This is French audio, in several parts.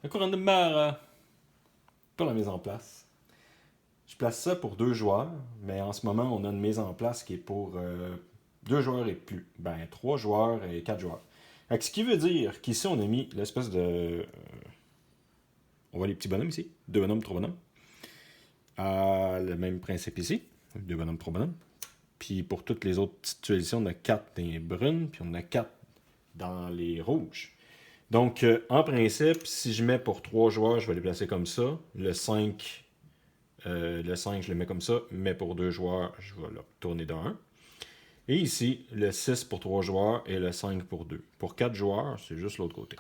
Un courant de barre pour la mise en place. Je place ça pour 2 joueurs, mais en ce moment, on a une mise en place qui est pour 2 joueurs et plus. Ben, 3 joueurs et 4 joueurs. Ce qui veut dire qu'ici, on a mis l'espèce de... on voit les petits bonhommes ici. 2 bonhommes, 3 bonhommes. Le même principe ici. 2 bonhommes, 3 bonhommes. Puis pour toutes les autres petites tuiles ici, on a 4 dans les brunes, puis on a 4 dans les rouges. Donc, en principe, si je mets pour 3 joueurs, je vais les placer comme ça. Le 5, je le mets comme ça. Mais pour 2 joueurs, je vais le tourner de 1. Et ici, le 6 pour 3 joueurs et le 5 pour 2. Pour 4 joueurs, c'est juste l'autre côté.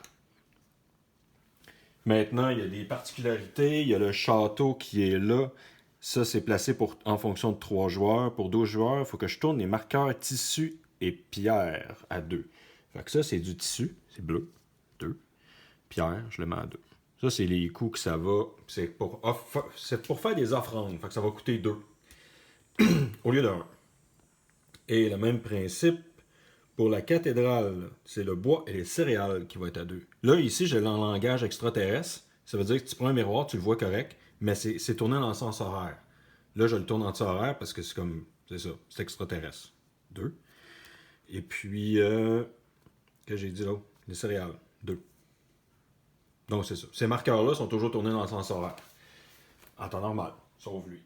Maintenant, il y a des particularités. Il y a le château qui est là. Ça, c'est placé en fonction de 3 joueurs. Pour 12 joueurs, il faut que je tourne les marqueurs tissu et pierre à 2. Fait que ça, c'est du tissu. C'est bleu. 2. Pierre, je le mets à 2. Ça, c'est les coûts que ça va. C'est pour faire des offrandes. Fait que ça va coûter 2 au lieu de 1. Et le même principe pour la cathédrale, c'est le bois et les céréales qui vont être à 2. Là, ici, j'ai en langage extraterrestre. Ça veut dire que tu prends un miroir, tu le vois correct, mais c'est tourné dans le sens horaire. Là, je le tourne en sens horaire parce que c'est comme. C'est ça, c'est extraterrestre. 2. Et puis, que j'ai dit là? Les céréales. 2. Donc, c'est ça. Ces marqueurs-là sont toujours tournés dans le sens horaire. En temps normal, sauf lui.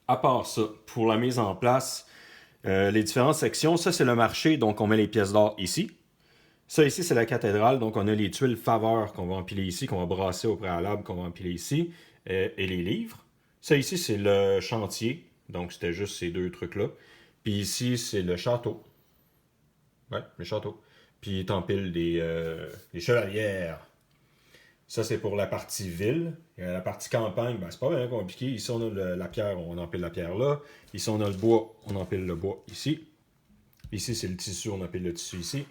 À part ça, pour la mise en place, les différentes sections, ça c'est le marché, donc on met les pièces d'or ici. Ça ici c'est la cathédrale, donc on a les tuiles faveurs qu'on va empiler ici, qu'on va brasser au préalable, qu'on va empiler ici, et les livres. Ça ici c'est le chantier, donc c'était juste ces 2 trucs-là. Puis ici c'est le château. Ouais, le château. Puis t'empiles des chevalières. Ça, c'est pour la partie ville. Et la partie campagne, ben, c'est pas bien compliqué. Ici, on a la pierre, on empile la pierre là. Ici, on a le bois, on empile le bois ici. Ici, c'est le tissu, on empile le tissu ici.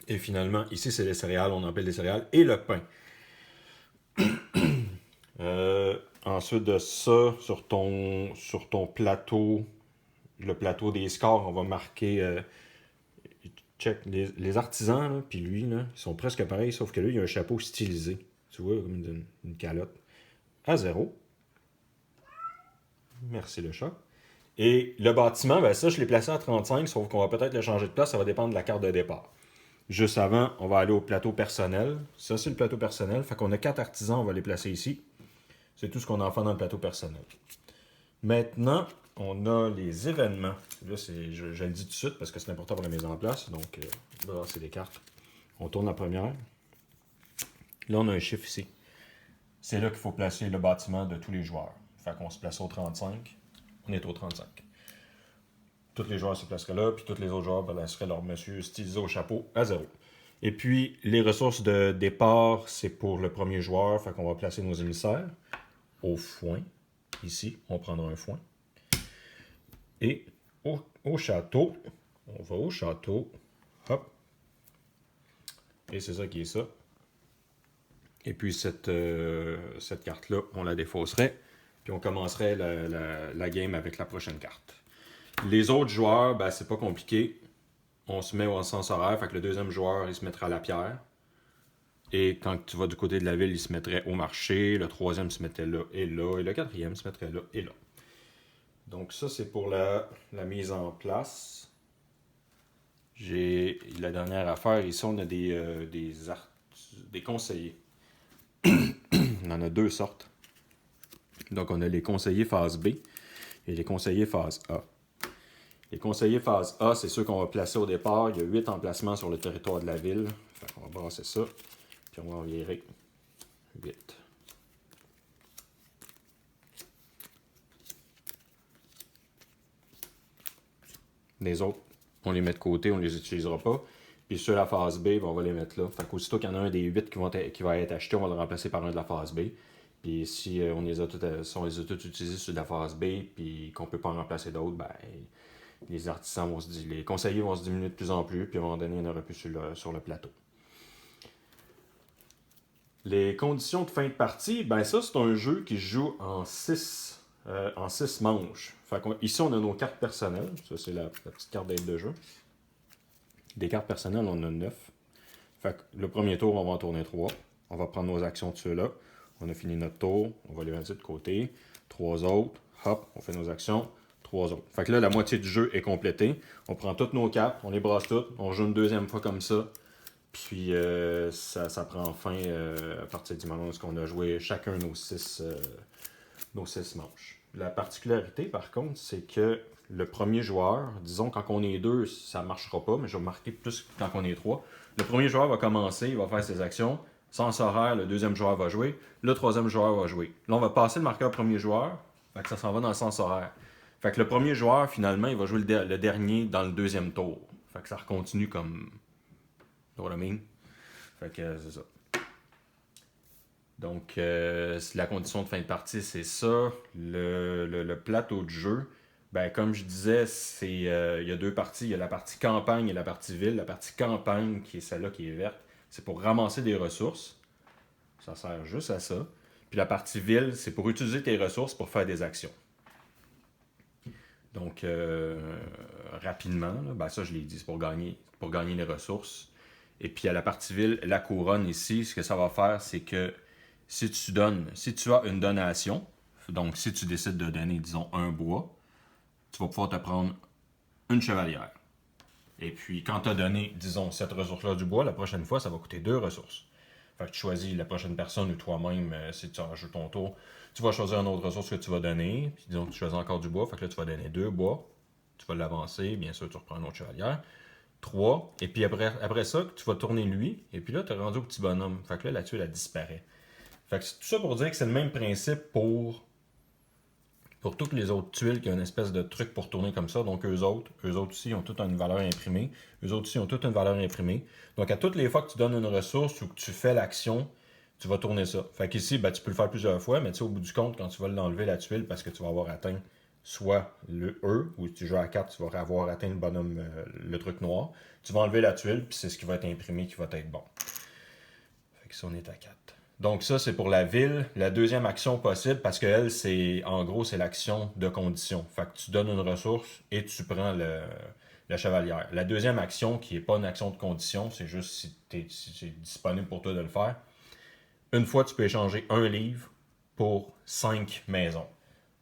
Et finalement, ici, c'est les céréales, on empile les céréales et le pain. Ensuite de ça, sur ton plateau, le plateau des scores, on va marquer... check, les artisans, là, puis lui, là, ils sont presque pareils, sauf que lui, il a un chapeau stylisé. Tu vois, comme une calotte. À 0. Merci le chat. Et le bâtiment, ben ça, je l'ai placé à 35, sauf qu'on va peut-être le changer de place, ça va dépendre de la carte de départ. Juste avant, on va aller au plateau personnel. Ça, c'est le plateau personnel. Fait qu'on a 4 artisans, on va les placer ici. C'est tout ce qu'on a en fait dans le plateau personnel. Maintenant, on a les événements. Là, je le dis tout de suite parce que c'est important pour la mise en place. Donc, là, c'est les cartes. On tourne la première. Là, on a un chiffre ici. C'est là qu'il faut placer le bâtiment de tous les joueurs. Fait qu'on se place au 35. On est au 35. Tous les joueurs se placeraient là, puis tous les autres joueurs placeraient leur monsieur stylisé au chapeau à 0. Et puis, les ressources de départ, c'est pour le premier joueur. Fait qu'on va placer nos émissaires au foin. Ici, on prendra un foin. Et au château, on va au château. Hop. Et c'est ça qui est ça. Et puis, cette carte-là, on la défausserait. Puis, on commencerait la game avec la prochaine carte. Les autres joueurs, ben, c'est pas compliqué. On se met au sens horaire. Fait que le deuxième joueur, il se mettra à la pierre. Et quand tu vas du côté de la ville, il se mettrait au marché. Le troisième se mettait là et là. Et le quatrième se mettrait là et là. Donc ça, c'est pour la mise en place. J'ai la dernière affaire. Ici, on a des conseillers. On en a 2 sortes. Donc, on a les conseillers phase B et les conseillers phase A. Les conseillers phase A, c'est ceux qu'on va placer au départ. Il y a 8 emplacements sur le territoire de la ville. Fait qu'on va brasser ça. Puis on va en virer 8. Les autres, on les met de côté, on ne les utilisera pas. Puis ceux de la phase B, on va les mettre là. Fait qu'aussitôt qu'il y en a un des 8 qui va être acheté, on va le remplacer par un de la phase B. Puis si on les a tous utilisés sur de la phase B, puis qu'on ne peut pas en remplacer d'autres, ben, les artisans vont se dire, les conseillers vont se diminuer de plus en plus, puis à un moment donné, il n'y en aura plus sur le plateau. Les conditions de fin de partie, ben ça, c'est un jeu qui se joue en 6 manches. Ici, on a nos cartes personnelles. Ça, c'est la petite carte d'aide de jeu. Des cartes personnelles, on a 9. Fait que le premier tour, on va en tourner 3. On va prendre nos actions de ceux-là. On a fini notre tour. On va les mettre de côté. 3 autres. Hop, on fait nos actions. 3 autres. Fait que là, la moitié du jeu est complétée. On prend toutes nos cartes, on les brasse toutes. On joue une deuxième fois comme ça. Puis ça prend fin à partir du moment où on a joué chacun nos 6 manches. La particularité, par contre, c'est que le premier joueur, disons quand on est 2, ça ne marchera pas, mais je vais marquer plus quand on est 3. Le premier joueur va commencer, il va faire ses actions. Sens horaire, le deuxième joueur va jouer. Le troisième joueur va jouer. Là, on va passer le marqueur premier joueur. Fait que ça s'en va dans le sens horaire. Fait que le premier joueur, finalement, il va jouer le dernier dans le deuxième tour. Fait que ça continue comme... Tu vois what I mean? Fait que c'est ça. Donc, la condition de fin de partie, c'est ça. Le plateau de jeu, ben, comme je disais, il y a 2 parties. Il y a la partie campagne et la partie ville. La partie campagne, qui est celle-là qui est verte, c'est pour ramasser des ressources. Ça sert juste à ça. Puis la partie ville, c'est pour utiliser tes ressources pour faire des actions. Donc, rapidement, là, ben ça je l'ai dit, c'est pour gagner les ressources. Et puis à la partie ville, la couronne ici, ce que ça va faire, c'est que si tu as une donation, donc si tu décides de donner, disons, un bois, tu vas pouvoir te prendre une chevalière. Et puis quand tu as donné, disons, cette ressource-là du bois, la prochaine fois, ça va coûter 2 ressources. Fait que tu choisis la prochaine personne ou toi-même, si tu rajoutes ton tour, tu vas choisir une autre ressource que tu vas donner. Puis disons que tu choisis encore du bois, fait que là tu vas donner 2 bois. Tu vas l'avancer, bien sûr, tu reprends une autre chevalière. 3, et puis après ça, tu vas tourner lui, et puis là, tu es rendu au petit bonhomme. Fait que là, la tuile, elle disparaît. Fait que c'est tout ça pour dire que c'est le même principe pour toutes les autres tuiles qui ont une espèce de truc pour tourner comme ça. Donc, eux autres aussi ont toutes une valeur imprimée. Eux autres aussi ont toute une valeur imprimée. Donc, à toutes les fois que tu donnes une ressource ou que tu fais l'action, tu vas tourner ça. Fait qu'ici, ben, tu peux le faire plusieurs fois, mais tu sais, au bout du compte, quand tu vas l'enlever la tuile parce que tu vas avoir atteint soit le E, ou si tu joues à 4, tu vas avoir atteint le bonhomme, le truc noir. Tu vas enlever la tuile, puis c'est ce qui va être imprimé qui va être bon. Fait que ça, on est à 4. Donc ça, c'est pour la ville. La deuxième action possible, parce qu'elle, en gros, c'est l'action de condition. Fait que tu donnes une ressource et tu prends la chevalière. La deuxième action, qui n'est pas une action de condition, c'est juste si c'est disponible pour toi de le faire. Une fois, tu peux échanger un livre pour 5 maisons.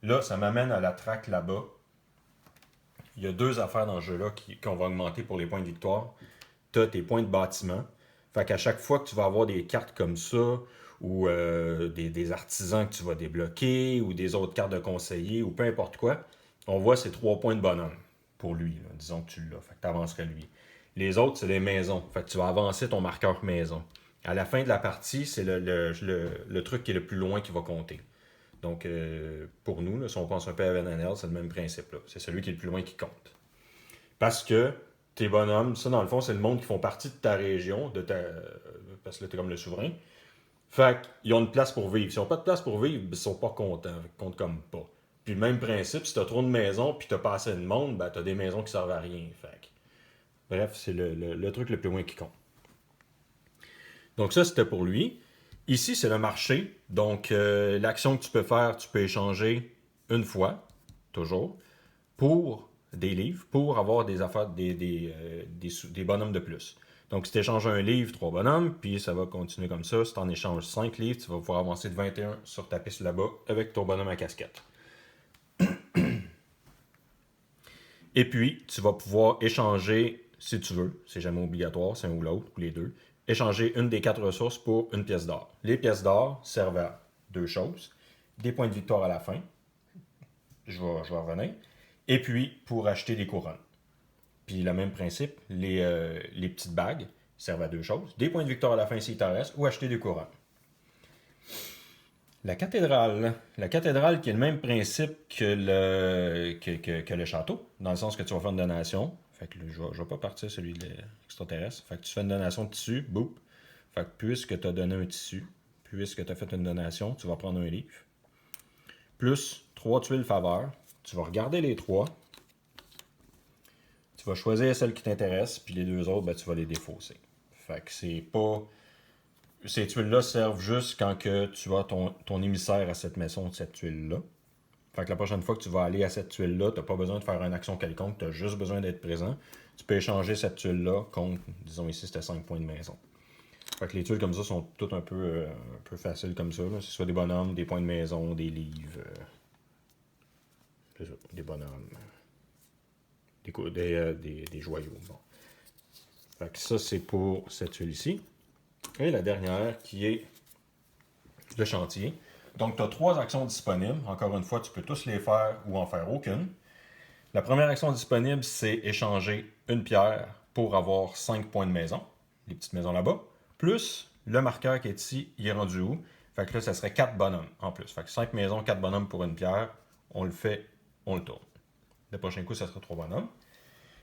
Là, ça m'amène à la track là-bas. Il y a 2 affaires dans ce jeu-là qu'on va augmenter pour les points de victoire. Tu as tes points de bâtiment. Fait qu'à chaque fois que tu vas avoir des cartes comme ça, ou des artisans que tu vas débloquer, ou des autres cartes de conseiller, ou peu importe quoi, on voit ces 3 points de bonhomme pour lui. Là. Disons que tu l'as. Fait que tu avancerais lui. Les autres, c'est les maisons. Fait que tu vas avancer ton marqueur maison. À la fin de la partie, c'est le truc qui est le plus loin qui va compter. Donc, pour nous, là, si on pense un peu à VNL, c'est le même principe. Là. C'est celui qui est le plus loin qui compte. Parce que tes bonhommes, ça, dans le fond, c'est le monde qui font partie de ta région, parce que là, t'es comme le souverain. Fait qu'ils ont une place pour vivre. S'ils n'ont pas de place pour vivre, ils sont pas contents. Ils comptent comme pas. Puis le même principe, si t'as trop de maisons puis t'as pas assez de monde, ben t'as des maisons qui servent à rien. Fait que... Bref, c'est le truc le plus loin qui compte. Donc ça, c'était pour lui. Ici, c'est le marché. Donc, l'action que tu peux faire, tu peux échanger une fois, toujours, pour des livres, pour avoir des affaires, des bonhommes de plus. Donc, si tu échanges un livre, 3 bonhommes, puis ça va continuer comme ça. Si tu en échanges 5 livres, tu vas pouvoir avancer de 21 sur ta piste là-bas avec ton bonhomme à casquette. Et puis, tu vas pouvoir échanger, si tu veux, c'est jamais obligatoire, c'est un ou l'autre, ou les deux, échanger une des 4 ressources pour une pièce d'or. Les pièces d'or servent à 2 choses. Des points de victoire à la fin. Je vais revenir. Et puis, pour acheter des couronnes. Puis, le même principe, les petites bagues servent à 2 choses. Des points de victoire à la fin s'il t'en reste, ou acheter des couronnes. La cathédrale qui est le même principe que le château, dans le sens que tu vas faire une donation. Fait que je vais pas partir celui de l'extraterrestre. Fait que tu fais une donation de tissu, boum. Fait que puisque tu as donné un tissu, puisque tu as fait une donation, tu vas prendre un livre. Plus 3 tuiles faveur. Tu vas regarder les 3. Tu vas choisir celle qui t'intéresse, puis les 2 autres, ben, tu vas les défausser. Fait que c'est pas... Ces tuiles-là servent juste quand que tu as ton émissaire à cette maison de cette tuile-là. Fait que la prochaine fois que tu vas aller à cette tuile-là, tu n'as pas besoin de faire une action quelconque, tu as juste besoin d'être présent. Tu peux échanger cette tuile-là contre, disons ici, c'était 5 points de maison. Fait que les tuiles comme ça sont toutes un peu faciles comme ça. Là. Que ce soit des bonhommes, des points de maison, des livres. C'est ça, des bonhommes. Des joyaux. Bon. Fait que ça, c'est pour cette tuile ici. Et la dernière qui est le chantier. Donc, tu as 3 actions disponibles. Encore une fois, tu peux tous les faire ou en faire aucune. La première action disponible, c'est échanger une pierre pour avoir 5 points de maison. Les petites maisons là-bas. Plus le marqueur qui est ici, il est rendu où? Fait que là, ça serait 4 bonhommes en plus. Fait que 5 maisons, 4 bonhommes pour une pierre. On le fait, on le tourne. Le prochain coup, ça sera 3 bonhommes.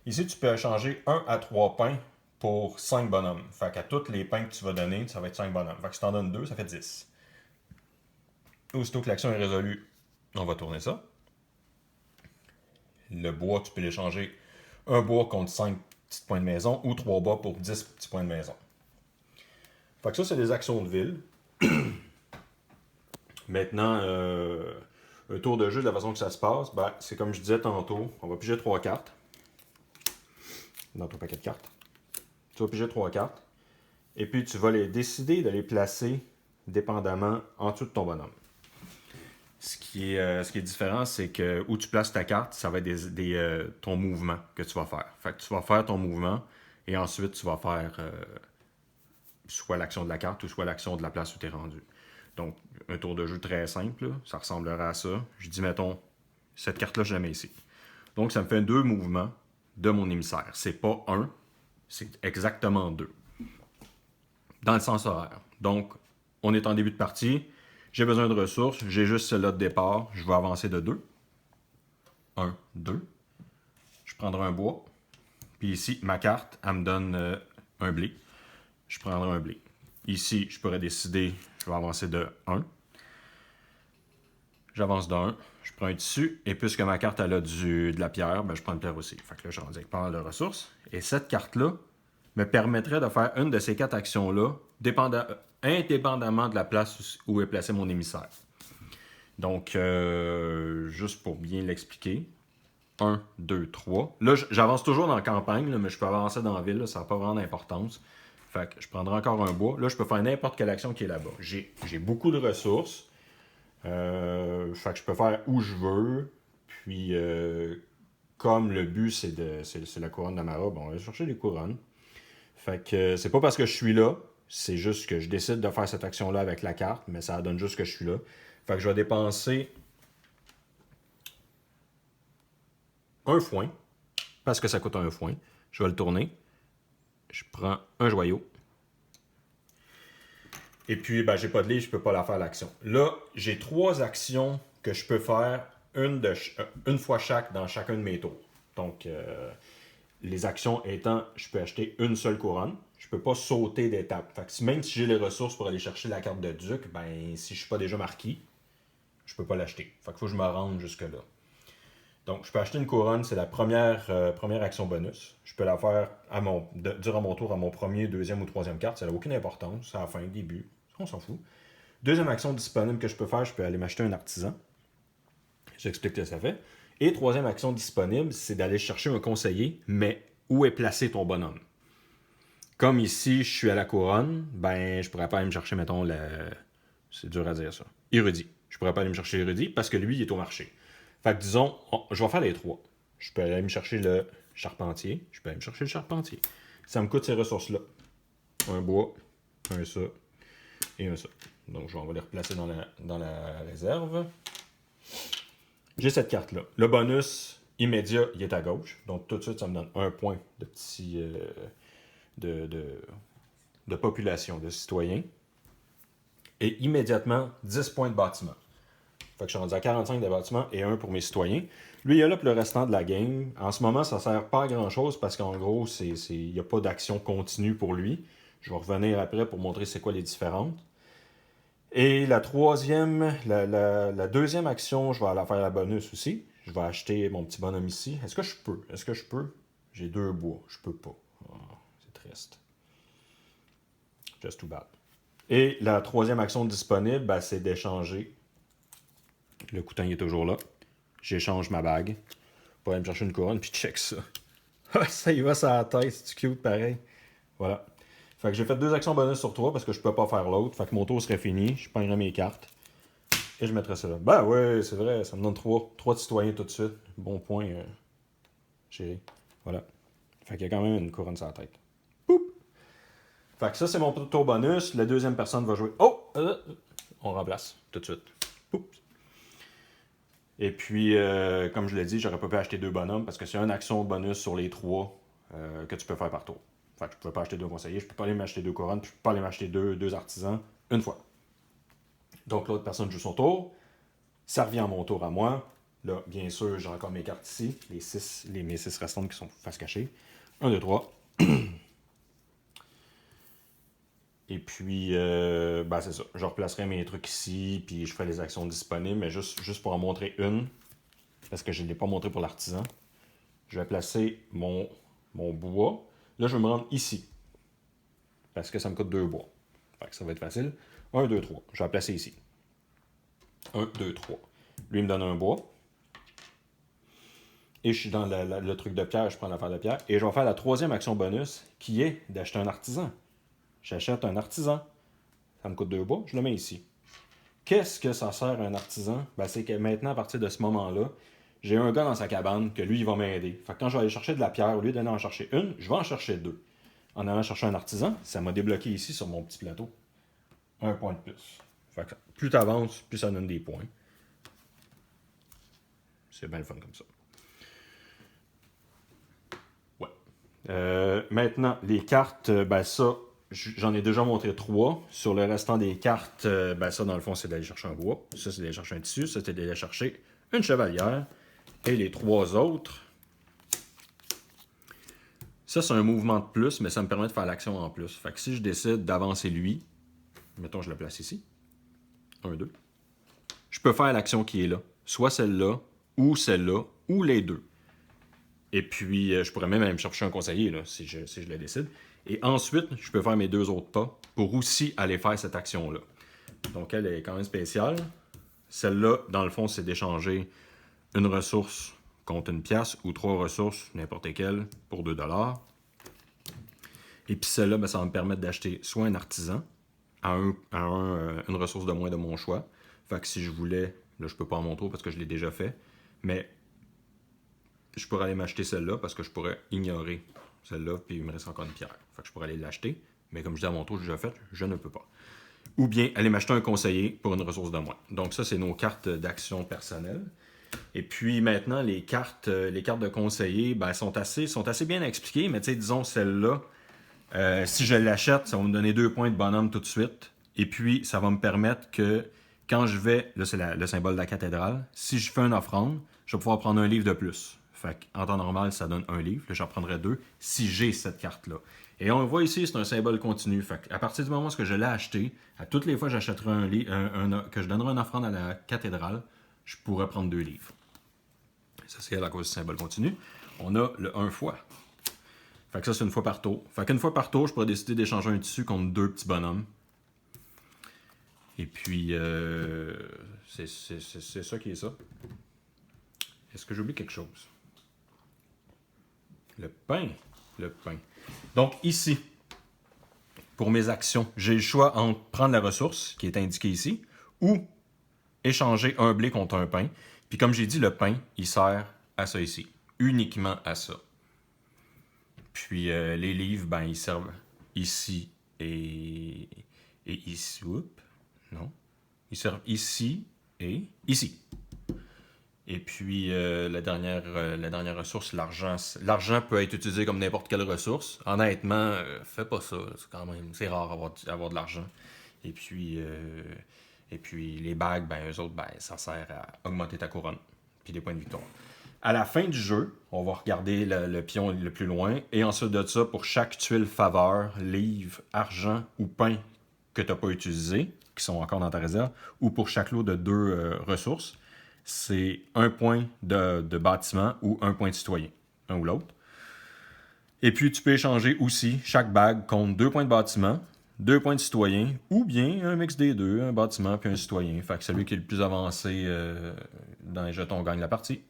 Ici, tu peux échanger 1 à 3 pains pour 5 bonhommes. Fait qu'à tous les pains que tu vas donner, ça va être 5 bonhommes. Fait que si tu en donnes 2, ça fait 10. Aussitôt que l'action est résolue, on va tourner ça. Le bois, tu peux l'échanger un bois contre 5 petits points de maison ou 3 bois pour 10 petits points de maison. Fait que ça, c'est des actions de ville. Maintenant, un tour de jeu, de la façon que ça se passe, ben, c'est comme je disais tantôt, on va piger 3 cartes dans ton paquet de cartes. Tu vas piger 3 cartes et puis tu vas décider de les placer dépendamment en dessous de ton bonhomme. Ce qui est différent, c'est que où tu places ta carte, ça va être ton mouvement que tu vas faire. Fait que tu vas faire ton mouvement et ensuite tu vas faire soit l'action de la carte ou soit l'action de la place où tu es rendu. Donc, un tour de jeu très simple, là, ça ressemblerait à ça. Je dis, mettons, cette carte-là, je la mets ici. Donc, ça me fait 2 mouvements de mon émissaire. C'est pas 1, c'est exactement 2. Dans le sens horaire. Donc, on est en début de partie. J'ai besoin de ressources. J'ai juste celle-là de départ. Je vais avancer de 2. 1, 2. Je prendrai un bois. Puis ici, ma carte, elle me donne un blé. Je prendrai un blé. Ici, je pourrais décider, je vais avancer de 1. J'avance de 1. Je prends un tissu. Et puisque ma carte elle a de la pierre, ben, je prends une pierre aussi. Fait que là, je rendu avec pas mal de ressources. Et cette carte-là me permettrait de faire une de ces 4 actions-là, indépendamment de la place où est placé mon émissaire. Donc, juste pour bien l'expliquer. 1, 2, 3. Là, j'avance toujours dans la campagne, là, mais je peux avancer dans la ville, là, ça n'a pas vraiment d'importance. Fait que je prendrai encore un bois. Là, je peux faire n'importe quelle action qui est là-bas. J'ai beaucoup de ressources. Fait que je peux faire où je veux. Puis, comme le but, c'est la couronne d'Amara, bon, on va chercher les couronnes. Fait que c'est pas parce que je suis là, c'est juste que je décide de faire cette action-là avec la carte, mais ça donne juste que je suis là. Fait que je vais dépenser un foin, parce que ça coûte un foin. Je vais le tourner. Je prends un joyau. Et puis, ben, j'ai pas de livre, je peux pas la faire l'action. Là, j'ai 3 actions que je peux faire, une fois chaque dans chacun de mes tours. Donc, les actions étant, je peux acheter une seule couronne. Je peux pas sauter d'étape. Fait que même si j'ai les ressources pour aller chercher la carte de duc, ben, si je suis pas déjà marqué, je peux pas l'acheter. Fait qu'il faut que je me rende jusque-là. Donc, je peux acheter une couronne, c'est la première action bonus. Je peux la faire durant mon tour à mon premier, deuxième ou troisième carte. Ça n'a aucune importance. C'est à la fin, début. On s'en fout. Deuxième action disponible que je peux faire, je peux aller m'acheter un artisan. J'explique ce que ça fait. Et troisième action disponible, c'est d'aller chercher un conseiller, mais où est placé ton bonhomme? Comme ici, je suis à la couronne, ben, je pourrais pas aller me chercher, mettons, c'est dur à dire ça. Érudit. Je pourrais pas aller me chercher érudit parce que lui, il est au marché. Fait que disons, je vais faire les 3. Je peux aller me chercher le charpentier. Je peux aller me chercher le charpentier. Ça me coûte ces ressources-là. Un bois, un ça et un ça. Donc, on va les replacer dans la réserve. J'ai cette carte-là. Le bonus immédiat, il est à gauche. Donc, tout de suite, ça me donne un point de petit... de population, de citoyens. Et immédiatement, 10 points de bâtiment. Fait que je suis rendu à 45 de bâtiment et 1 pour mes citoyens. Lui, il est là pour le restant de la game. En ce moment, ça ne sert pas à grand-chose parce qu'en gros, il n'y a pas d'action continue pour lui. Je vais revenir après pour montrer c'est quoi les différentes. Et la deuxième action, je vais la faire à bonus aussi. Je vais acheter mon petit bonhomme ici. Est-ce que je peux? J'ai 2 bois. Je peux pas. Oh, c'est triste. Just too bad. Et la troisième action disponible, ben, c'est d'échanger. Le couteau est toujours là. J'échange ma bague pour aller me chercher une couronne, puis check ça. Ça y va sur la tête, c'est cute pareil. Voilà. Fait que j'ai fait 2 actions bonus sur 3 parce que je peux pas faire l'autre. Fait que mon tour serait fini. Je pognerais mes cartes. Et je mettrais ça là. Ben ouais, c'est vrai, ça me donne 3 de citoyens tout de suite. Bon point, chérie. Voilà. Fait qu'il y a quand même une couronne sur la tête. Poup! Fait que ça, c'est mon tour bonus. La deuxième personne va jouer. Oh! On remplace tout de suite. Poup! Et puis, comme je l'ai dit, j'aurais pas pu acheter 2 bonhommes parce que c'est une action bonus sur les 3 que tu peux faire par tour. Fait que je pouvais pas acheter 2 conseillers, je peux pas aller m'acheter 2 couronnes, puis je peux pas aller m'acheter 2 artisans une fois. Donc l'autre personne joue son tour. Ça revient à mon tour à moi. Là, bien sûr, j'ai encore mes cartes ici. Mes 6 restantes qui sont face cachée. 1, 2, 3. Et puis, ben c'est ça. Je replacerai mes trucs ici, puis je ferai les actions disponibles, mais juste pour en montrer une, parce que je ne l'ai pas montré pour l'artisan. Je vais placer mon bois. Là, je vais me rendre ici, parce que ça me coûte 2 bois. Fait que ça va être facile. 1, 2, 3. Je vais la placer ici. 1, 2, 3. Lui, il me donne un bois. Et je suis dans le truc de pierre, je prends l'affaire de pierre. Et je vais faire la troisième action bonus, qui est d'acheter un artisan. J'achète un artisan. Ça me coûte 2 bois, je le mets ici. Qu'est-ce que ça sert à un artisan? Ben, c'est que maintenant, à partir de ce moment-là, j'ai un gars dans sa cabane que lui, il va m'aider. Fait que quand je vais aller chercher de la pierre, au lieu d'aller en chercher une, je vais en chercher 2. En allant chercher un artisan, ça m'a débloqué ici sur mon petit plateau. 1 point de plus. Fait que plus tu avances, plus ça donne des points. C'est bien le fun comme ça. Ouais. Maintenant, les cartes, ben ça, j'en ai déjà montré 3. Sur le restant des cartes, ben ça, dans le fond, c'est d'aller chercher un bois. Ça, c'est d'aller chercher un tissu. Ça, c'est d'aller chercher une chevalière. Et les 3 autres, ça, c'est un mouvement de plus, mais ça me permet de faire l'action en plus. Fait que si je décide d'avancer lui, mettons, je le place ici. 1, 2. Je peux faire l'action qui est là. Soit celle-là, ou les 2. Et puis, je pourrais même aller me chercher un conseiller, là, si je le décide. Et ensuite, je peux faire mes 2 autres pas pour aussi aller faire cette action-là. Donc, elle est quand même spéciale. Celle-là, dans le fond, c'est d'échanger une ressource contre une pièce ou 3 ressources, n'importe lesquelles, pour 2 $. Et puis celle-là, ben, ça va me permettre d'acheter soit un artisan à une ressource de moins de mon choix. Fait que si je voulais, là je peux pas en mon tour parce que je l'ai déjà fait, mais je pourrais aller m'acheter celle-là parce que je pourrais ignorer celle-là, puis il me reste encore une pierre. Fait que je pourrais aller l'acheter, mais comme je dis à mon tour, je l'ai déjà fait, je ne peux pas. Ou bien aller m'acheter un conseiller pour une ressource de moins. Donc ça, c'est nos cartes d'action personnelle. Et puis maintenant, les cartes de conseiller ben, sont assez bien expliquées, mais disons celle-là, si je l'achète, ça va me donner 2 points de bonhomme tout de suite. Et puis, ça va me permettre que quand je vais, là c'est le symbole de la cathédrale, si je fais une offrande, je vais pouvoir prendre un livre de plus. Fait qu'en temps normal, ça donne un livre. Là, j'en prendrai 2 si j'ai cette carte-là. Et on le voit ici, c'est un symbole continu. Fait qu'à partir du moment où je l'ai acheté, à toutes les fois que j'achèterai un livre, que je donnerai une offrande à la cathédrale, je pourrais prendre 2 livres. Ça, c'est à cause du symbole continu. On a le 1 fois. Fait que ça, c'est une fois par tour. Fait qu'une fois par tour, je pourrais décider d'échanger un tissu contre 2 petits bonhommes. Et puis, c'est ça qui est ça. Est-ce que j'oublie quelque chose? Le pain. Le pain. Donc, ici, pour mes actions, j'ai le choix entre prendre la ressource, qui est indiquée ici, ou échanger un blé contre un pain. Puis comme j'ai dit, le pain, il sert à ça ici. Uniquement à ça. Puis les livres, ben, ils servent ici et ici. Oups, non. Ils servent ici et ici. Et puis la dernière ressource, l'argent. L'argent peut être utilisé comme n'importe quelle ressource. Honnêtement, fais pas ça. C'est rare avoir de l'argent. Et puis les bagues, ben eux autres, ben, ça sert à augmenter ta couronne. Puis des points de victoire. À la fin du jeu, on va regarder le pion le plus loin. Et ensuite de ça, pour chaque tuile faveur, livre, argent ou pain que tu n'as pas utilisé, qui sont encore dans ta réserve, ou pour chaque lot de 2 ressources, c'est 1 point de bâtiment ou 1 point de citoyen, un ou l'autre. Et puis tu peux échanger aussi chaque bague contre 2 points de bâtiment, 2 points de citoyen, ou bien un mix des 2, un bâtiment puis un citoyen. Fait que celui qui est le plus avancé dans les jetons gagne la partie.